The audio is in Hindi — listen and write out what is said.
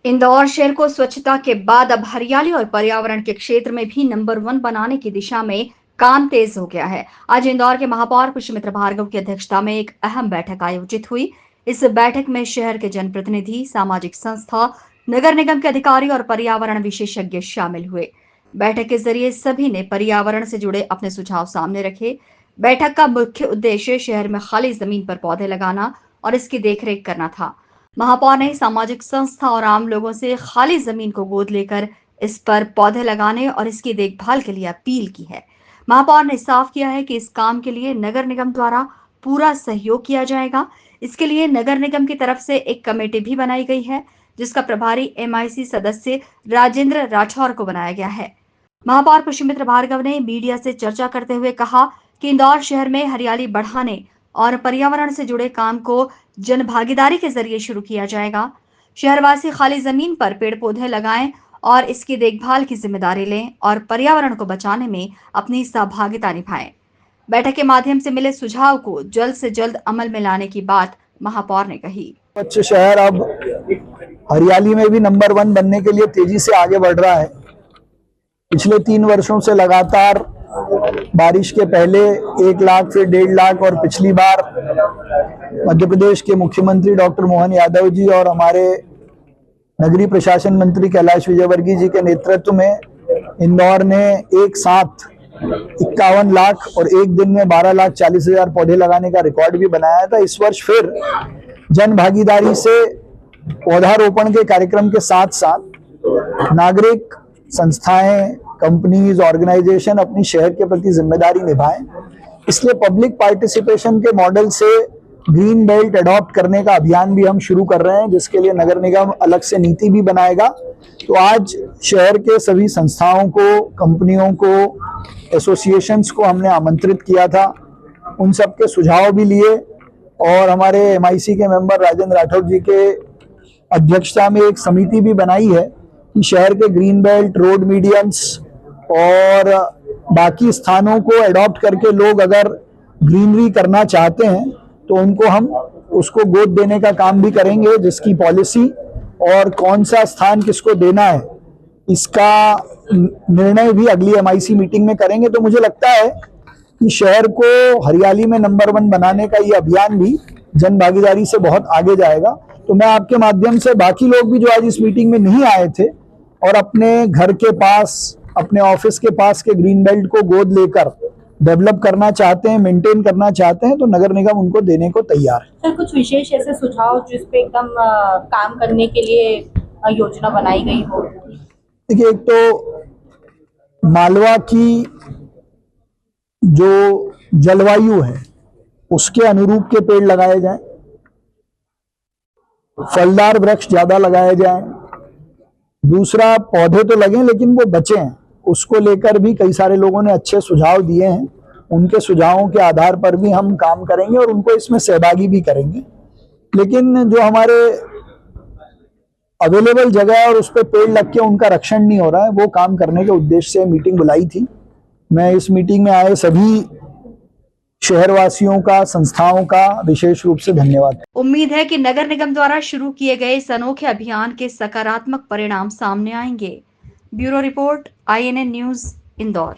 इंदौर शहर को स्वच्छता के बाद अब हरियाली और पर्यावरण के क्षेत्र में भी नंबर 1 बनाने की दिशा में काम तेज हो गया है। आज इंदौर के महापौर पुष्यमित्र भार्गव की अध्यक्षता में एक अहम बैठक आयोजित हुई। इस बैठक में शहर के जनप्रतिनिधि, सामाजिक संस्था, नगर निगम के अधिकारी और पर्यावरण विशेषज्ञ शामिल हुए। बैठक के जरिए सभी ने पर्यावरण से जुड़े अपने सुझाव सामने रखे। बैठक का मुख्य उद्देश्य शहर में खाली जमीन पर पौधे लगाना और इसकी देखरेख करना था। महापौर ने सामाजिक संस्था और आम लोगों से खाली जमीन को गोद लेकर इस पर पौधे लगाने और इसकी देखभाल के लिए अपील की है। महापौर ने साफ किया है कि इस काम के लिए नगर निगम द्वारा पूरा सहयोग किया जाएगा। इसके लिए नगर निगम की तरफ से एक कमेटी भी बनाई गई है, जिसका प्रभारी एमआईसी सदस्य राजेंद्र राठौर को बनाया गया है। महापौर पुष्यमित्र भार्गव ने मीडिया से चर्चा करते हुए कहा कि इंदौर शहर में हरियाली बढ़ाने और पर्यावरण से जुड़े काम को जन भागीदारी के जरिए शुरू किया जाएगा। शहरवासी खाली जमीन पर पेड़ पौधे लगाएं और इसकी देखभाल की जिम्मेदारी लें और पर्यावरण को बचाने में अपनी सहभागिता निभाएं। बैठक के माध्यम से मिले सुझाव को जल्द से जल्द अमल में लाने की बात महापौर ने कही। स्वच्छ शहर अब हरियाली में भी नंबर 1 बनने के लिए तेजी से आगे बढ़ रहा है। पिछले 3 वर्षों से लगातार बारिश के पहले 1 लाख फिर 1.5 लाख और पिछली बार मध्य प्रदेश के मुख्यमंत्री डॉक्टर मोहन यादव जी और हमारे नगरीय प्रशासन मंत्री कैलाश विजयवर्गीय जी के नेतृत्व में इंदौर ने एक साथ 51 लाख और एक दिन में 12,40,000 पौधे लगाने का रिकॉर्ड भी बनाया था। इस वर्ष फिर जन भागीदारी से पौधारोपण के कार्यक्रम के साथ साथ नागरिक संस्थाएं, कंपनीज, ऑर्गेनाइजेशन अपनी शहर के प्रति जिम्मेदारी निभाएं। इसलिए पब्लिक पार्टिसिपेशन के मॉडल से ग्रीन बेल्ट अडॉप्ट करने का अभियान भी हम शुरू कर रहे हैं, जिसके लिए नगर निगम अलग से नीति भी बनाएगा। तो आज शहर के सभी संस्थाओं को, कंपनियों को, एसोसिएशंस को हमने आमंत्रित किया था। उन सबके सुझाव भी लिए और हमारे एमआईसी के मेंबर राजेंद्र राठौर जी के अध्यक्षता में एक समिति भी बनाई है कि शहर के ग्रीन बेल्ट, रोड मीडियम्स और बाकी स्थानों को अडॉप्ट करके लोग अगर ग्रीनरी करना चाहते हैं तो उनको हम उसको गोद देने का काम भी करेंगे, जिसकी पॉलिसी और कौन सा स्थान किसको देना है इसका निर्णय भी अगली एमआईसी मीटिंग में करेंगे। तो मुझे लगता है कि शहर को हरियाली में नंबर 1 बनाने का ये अभियान भी जन भागीदारी से बहुत आगे जाएगा। तो मैं आपके माध्यम से बाकी लोग भी जो आज इस मीटिंग में नहीं आए थे और अपने घर के पास, अपने ऑफिस के पास के ग्रीन बेल्ट को गोद लेकर डेवलप करना चाहते हैं, मेंटेन करना चाहते हैं, तो नगर निगम उनको देने को तैयार है। सर, कुछ विशेष ऐसे सुझाव जिस पे एकदम काम करने के लिए योजना बनाई गई हो? देखिए, एक तो मालवा की जो जलवायु है उसके अनुरूप के पेड़ लगाए जाएं, फलदार वृक्ष ज्यादा लगाए जाएं। दूसरा, पौधे तो लगे लेकिन वो बचें, उसको लेकर भी कई सारे लोगों ने अच्छे सुझाव दिए हैं। उनके सुझावों के आधार पर भी हम काम करेंगे और उनको इसमें सहभागी भी करेंगे। लेकिन जो हमारे अवेलेबल जगह है और उस पर पेड़ लग के उनका रक्षण नहीं हो रहा है, वो काम करने के उद्देश्य से मीटिंग बुलाई थी। मैं इस मीटिंग में आए सभी शहरवासियों का, संस्थाओं का विशेष रूप से धन्यवाद। उम्मीद है कि नगर निगम द्वारा शुरू किए गए इस अनोखे अभियान के सकारात्मक परिणाम सामने आएंगे। Bureau report, INN news, Indore.